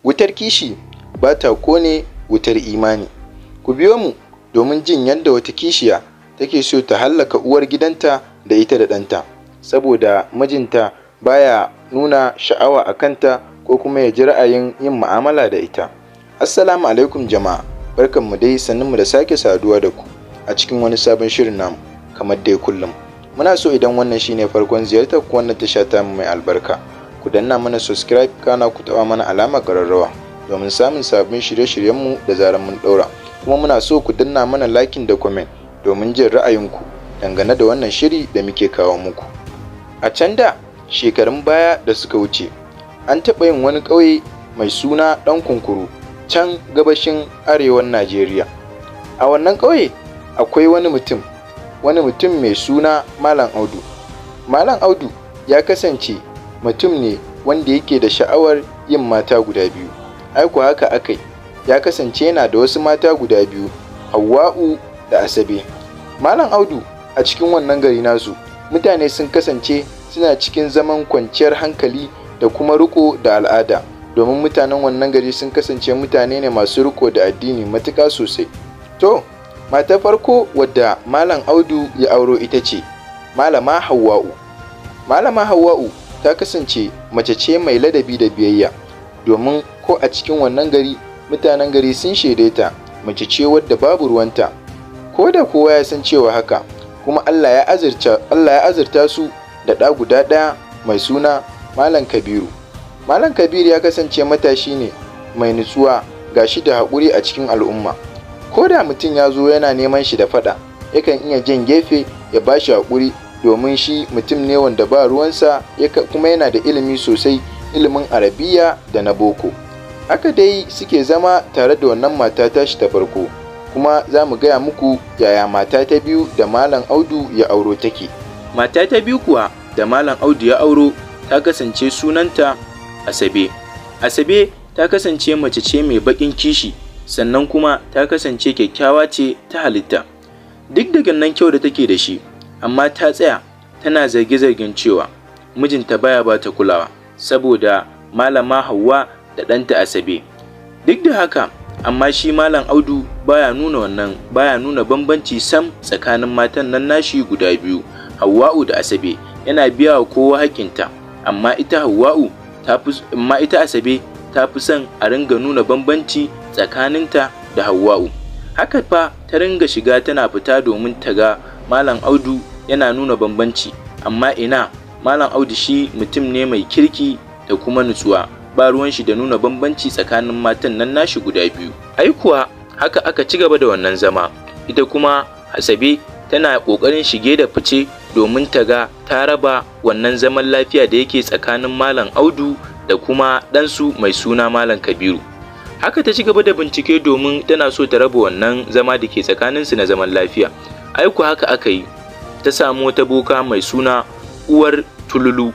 Wutar kishi ba ta kone wutar imani. Ku biyo mu domin jin yadda wata kishiya take so ta hallaka uwar gidanta da ita da ɗanta, saboda mijinta baya nuna sha'awa a kanta ko kuma ya ji ra'ayin yin mu'amala da ita. Assalamu alaikum jama'a, barkanmu dai, sannunmu da sake saduwa da ku a cikin wani sabon shirin namu. Kamar dai kullum, muna so idan wannan shine farkon ziyartar ku wannan tasha ta mai albarka, ku danna mana subscribe, kana ku taɓa mana alamar ƙararrawa domin samun sabbin shirye-shiryenmu da zarar mun ɗaura. Kuma muna so ku danna mana liking da comment domin jin ra'ayinku dangane da wannan shiri da muke kawo muku. A can da shekarun baya da suka wuce, an taɓa yin wani ƙauye mai suna ɗan kunkuru can gabashin arewan Najeriya. A wannan ƙauye akwai wani mutum mai suna Malam Audu. Malam Audu ya kasance mutum ne wanda yake da sha'awar yin mata guda biyu. Aiko haka akai, ya kasance yana da wasu mata guda biyu, Hauwa'u da Asabe. Malam Audu a cikin wannan gari nasu, mutane sun kasance suna cikin zaman kwanciyar hankali da kuma riko da al'ada, domin mutanen wannan gari sun kasance mutane ne masu riko da addini matuƙa sosai. To, matar farko wadda Malam Audu ya auro ita ce Malama Hauwa'u. Malama Hauwa'u ta kasance mace ce mai ladabi da biyayya, domin ko a cikin wannan gari mutanen gari sun shaide ta mace ce wadda babu ruwanta, ko da kowa ya san cewa haka. Kuma Allah ya azurta su da ɗa guda ɗaya mai suna Malam Kabiru. Malam Kabiru ya kasance matashi ne mai nutsuwa, gashi da haƙuri a cikin al'umma. Ko da mutum ya zo yana neman shi da faɗa, yakan iya jan gefe ya ba shi haƙuri, domin shi mutum ne wanda ba ruwansa, kuma yana da ilimi sosai, ilimin Arabiya da na boko. Haka dai suke zama tare da wannan mata tashi ta farko. Kuma za mu gaya muku yaya mata ta biyu da Malam Audu ya auro take. Mata ta biyu kuwa da Malam Audu ya auro ta kasance sunanta Asabe. Asabe ta kasance mace ce mai baƙin kishi, sannan kuma ta kasance kyakkyawa ce ta halitta. Duk da gannan kyau da take da shi, amma ta tsaya tana zarge-zargen cewa mijinta baya ba ta kulawa saboda Malama Hauwa da ɗanta Asabe. Duk da haka, amma shi Malam Audu baya nuna bambanci sam tsakanin matan nan nashi guda biyu, Hauwa'u da Asabe. Yana biya wa kowa haƙƙinta, amma ita Asabe ta fi son a ringa nuna bambanci tsakaninta da Hauwa'u. Haka fa ta ringa shiga tana fita domin ta ga Malam Audu yana nuna bambanci, amma ina, Malam Audu shi mutum ne mai kirki da kuma nutsuwa, ba ruwan shi da nuna bambanci tsakanin matan nan nashi guda biyu. Ai kuwa haka aka ci gaba da wannan zama. Ita kuma Asabe tana ƙoƙarin shige da fice domin ta ga ta raba wannan zaman lafiya da yake tsakanin Malam Audu da kuma ɗansu mai suna Malam Kabiru. Haka ta ci gaba da bincike domin tana so ta raba wannan zama da ke tsakaninsu na zaman lafiya. Ai kuwa haka aka yi, ta samu wata boka mai suna Uwar Tululu.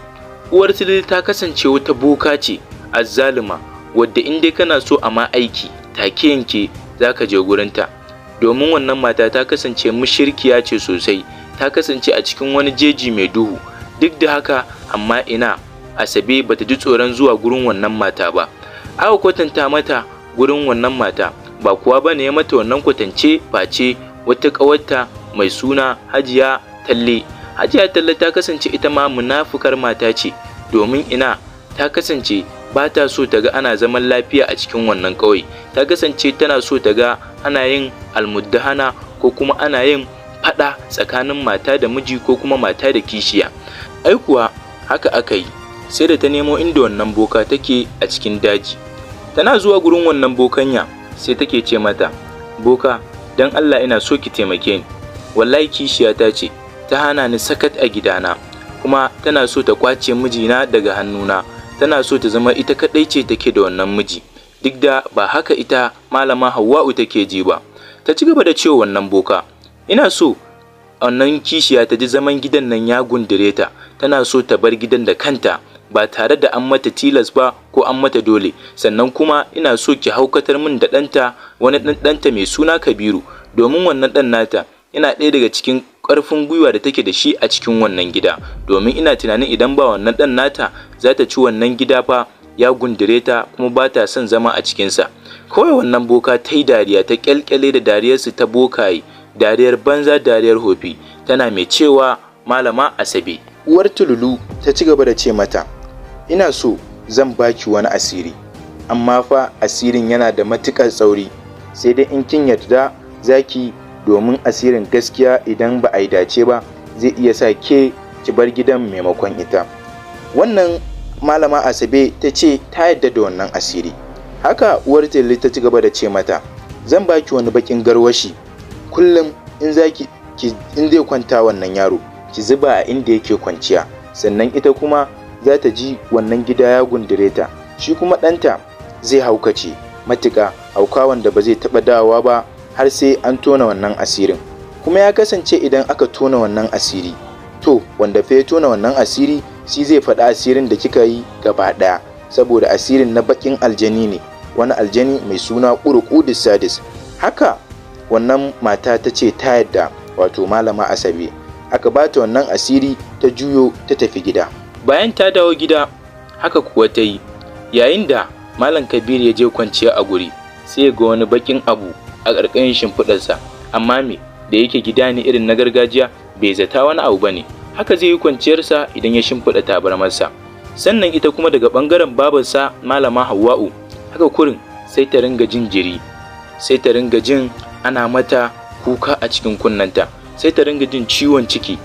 Uwar Tululu ta kasance wata boka ce azzalima, wadda in dai kana so a ma aiki take yanke za ka je gurinta, domin wannan mata ta kasance mushirkiya ce sosai. Ta kasance a cikin wani jeji mai duhu. Duk da haka, amma ina, Asabe bata ji tsoron zuwa gurin wannan mata ba. Aka kwatanta mata gurin wannan mata, ba kuwa bane ya mata wannan kwatance face wata ƙawarta mai suna Hajiya Talle. Hajiya Talle ta kasance ita ma munafukar mata ce, domin ina, ta kasance ba ta so ta ga ana zaman lafiya a cikin wannan ƙauye. Ta kasance tana so ta ga ana yin almuddahana, ko kuma ana yin faɗa tsakanin mata da miji ko kuma mata da kishiya. Ai kuwa haka aka yi, sai da ta nemo inda wannan boka take a cikin daji. Tana zuwa gurin wannan bokanya, sai take ce mata, boka, don Allah ina so ki taimake ni, wallahi kishiyata ce ta hana ni sakat a gidana, kuma tana so ta kwace mijina daga hannuna. Tana so ta zama ita kaɗai ce take da wannan miji, duk da ba haka ita Malama Hauwa'u take ji ba. Ta ci gaba da cewa wannan boka, ina so wannan kishiya ta ji zaman gidan nan ya gundure ta, tana so ta bar gidan da kanta ba tare da an mata tilas ba ko an mata dole. Sannan kuma ina so ki haukatar min da ɗanta, wani ɗanta mai suna Kabiru, domin wannan ɗan nata yana ɗaya daga cikin ƙarfin gwiwa da take da shi a cikin wannan gida, domin ina tunanin idan ba wannan ɗan nata za ta ci wannan gida fa ya gundure ta kuma ba ta son zama a cikinsa. Kawai wannan boka ta yi dariya, ta ƙyalƙyale da dariyarsu ta bokaye, dariyar banza dariyar hofi, tana mai cewa Malama Asabe. Uwar Tululu ta ci gaba da ce mata, ina so zan baki wani asiri, amma fa asirin yana da matuƙar tsauri, sai dai in kin yarda zaki, domin asirin gaskiya idan ba a yi dace ba zai iya sa ki bar gidan maimakon ita. Wannan Malama Asabe ta ce ta yarda da wannan asiri. Haka uwar Tululu ta ci gaba da ce mata, zan baki wani bakin garwashi, kullum in zai kwanta wannan yaro ki zuba a inda yake kwanciya, sannan ita kuma za ta ji wannan gida ya gundure ta, shi kuma ɗanta zai haukace matuƙa, hauka wanda ba zai taɓa dawowa ba har sai an tona wannan asirin. Kuma ya kasance idan aka tona wannan asiri, to wanda fa ya tona wannan asiri shi zai faɗi asirin da kika yi gaba ɗaya, saboda asirin na baƙin aljani ne, wani aljani mai suna Ƙurƙudus Sadis. Haka wannan mata ta ce ta yadda, wato Malama Asabe, aka ba ta wannan asiri ta juyo ta tafi gida. Bayan ta dawo gida, haka kuwa ta yi, yayin da Malam Kabir ya je kwanciya a guri, sai ya ga wani bakin abu a ƙarƙashin shimfiɗarsa, amma me da yake gida ne irin na gargajiya, bai zata wani abu bane, haka zai yi kwanciyarsa idan ya shimfiɗa tabarmarsa. Sannan ita kuma daga ɓangaren babarsa Malama Hawwa'u, haka kurin sai ta ringa jin jiri, sai ta ringa jin ana mata kuka a cikin kunnanta, sai ta ringa jin ciwon ciki,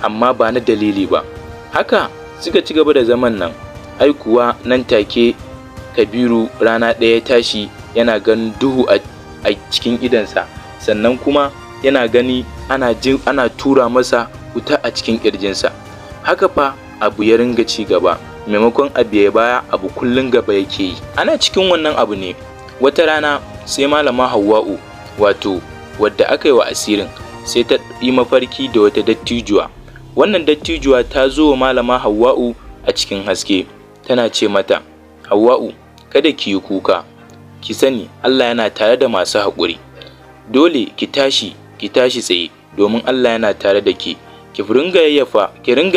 amma ba na dalili ba. Haka suka ci gaba da zaman nan, ai kuwa nan take Kabiru rana ɗaya ya tashi yana ganin duhu a cikin idansa, sannan kuma yana gani ana tura masa wuta a cikin ƙirjinsa. Haka fa abu ya ringa ci gaba, maimakon abu ya baya, abu kullum gaba yake yi. Ana cikin wannan abu ne, wata rana sai Malama Hawwa'u, wato wadda aka yi wa asirin, sai ta yi mafarki da wata dattijuwa. Wannan dattijuwa ta zo wa Malama Hawwa'u a cikin haske, tana ce mata, Hawwa'u, kada ki yi kuka, ki sani Allah yana tare da masu haƙuri. Dole ki tashi tsaye, domin Allah yana tare da ki ringa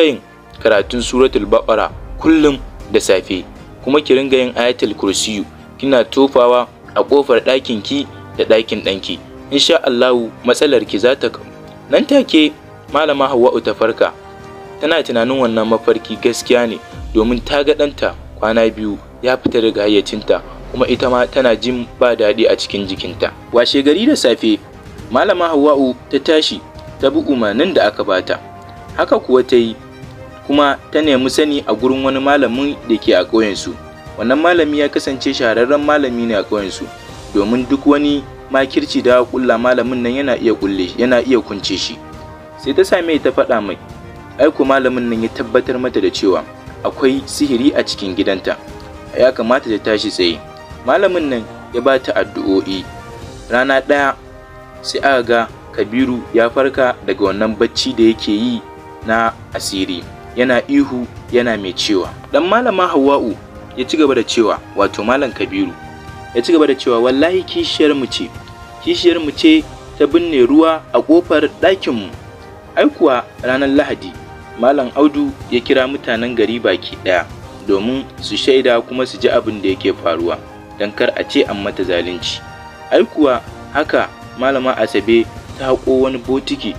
yin karatun suratul Baqara kullum da safe, kuma ki ringa yin ayatul kursiyu kina tofawa a ƙofar ɗakin ki da ɗakin ɗanki. Insha Allahu matsalar ki za ta kau. Nan take Malama Hawwa'u ta farka, tana tunanin wannan mafarki gaskiya ne, domin ta ga ɗanta kwana biyu ya fita daga hayyacinta, kuma ita ma tana jin ba daɗi a cikin jikinta. Washe gari da safe, Malama Hawwa'u ta tashi ta bi umarnin da aka bata. Haka kuwa ta yi, kuma ta nemi sani a gurin wani malamin da ke a ƙauyensu. Wannan malami ya kasance shahararren malami ne a ƙauyensu, domin duk wani makirci da ƙulla malamin nan yana iya kunce shi. Sai ta same ta faɗa mai, aiko malamin nan ya tabbatar mata da cewa akwai sihiri a cikin gidanta, ya kamata ta tashi tsaye. Malamin nan ya ba ta addu'o'i. Rana ɗaya sai aka ga Kabiru ya farka daga wannan bacci da yake yi na asiri, yana ihu yana mai cewa. Dan Malama Hawwa'u ya ci gaba da cewa, wato Malam Kabiru ya ci gaba da cewa, wallahi kishiyar mu ce ta binne ruwa a ƙofar ɗakinmu. Ai kuwa ranar Lahadi Malam Audu ya kira mutanen gari baki ɗaya domin su shaida kuma su ji abin da yake faruwa, don kar a ce an mata zalunci. Ai kuwa haka Malama Asabe ta haƙo wani botiki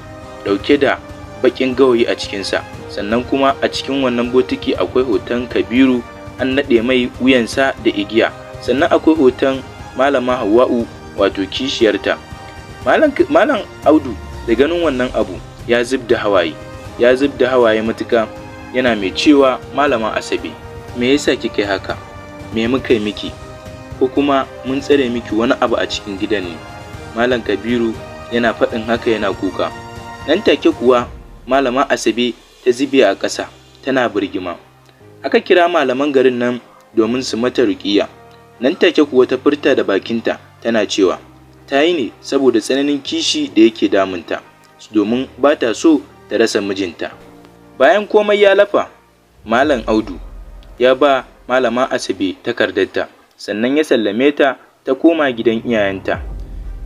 ɗauke da baƙin gawayi a cikinsa, sannan kuma a cikin wannan botiki akwai hoton Kabiru an naɗe mai wuyansa da igiya, sannan akwai hoton Malama Hawwa'u, wato kishiyarta. Malam Audu da ganin wannan abu ya zub da hawaye matuƙa, yana mai cewa, Malama Asabe, me yasa kika yi haka? Me muka yi miki? Ko kuma mun tsare miki wani abu a cikin gidan ne? Malam Kabiru yana faɗin haka yana kuka. Nan take kuwa Malama Asabe ta zube a ƙasa tana birgima. Aka kira malaman garin nan domin su mata ruƙiyya. Nan take kuwa ta furta da bakinta tana cewa ta yi ne saboda tsananin kishi da yake damunta, domin ba ta so ta rasa mijinta. Bayan komai ya lafa, Malam Audu ya ba Malama Asabe takardarta, sannan ya sallame ta ta koma gidan iyayenta.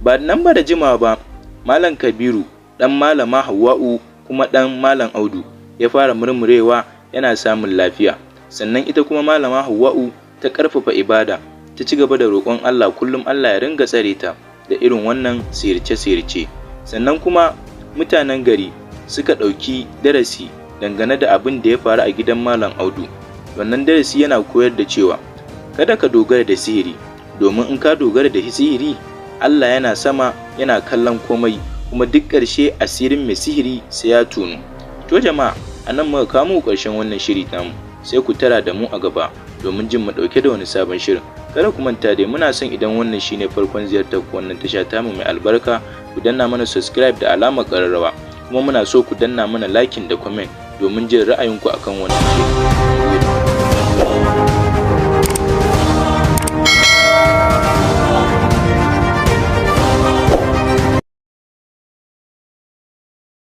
Ba nan ba da jimawa ba, Malam Kabiru ɗan Malama Hawwa'u kuma ɗan Malam Audu ya fara murmurewa yana samun lafiya, sannan ita kuma Malama Hawwa'u ta ƙarfafa ibada, ta ci gaba da roƙon Allah kullum Allah ya ringa tsare ta da irin wannan sihirce-sihirce. Sannan kuma mutanen gari suka ɗauki darasi dangane da abin da ya faru a gidan Malam Audu. Wannan darasi yana koyar da cewa kada ka dogara da sihiri, domin in ka dogara da sihiri, Allah yana sama yana kallon komai, kuma duk ƙarshe asirin mai sihiri sai ya tonu. To jama'a, a nan muka kawo muku ƙarshen wannan shiri namu, sai ku tara da mu a gaba domin jin mu ɗauke da wani sabon shirin. Kada ku manta dai muna son idan wannan shine farkon ziyartar ku wannan tasha tamu mai albarka, ku danna mana subscribe da alamar ƙararrawa, kuma muna so ku danna mana liking da comment domin jin ra'ayinku akan wannan shiri.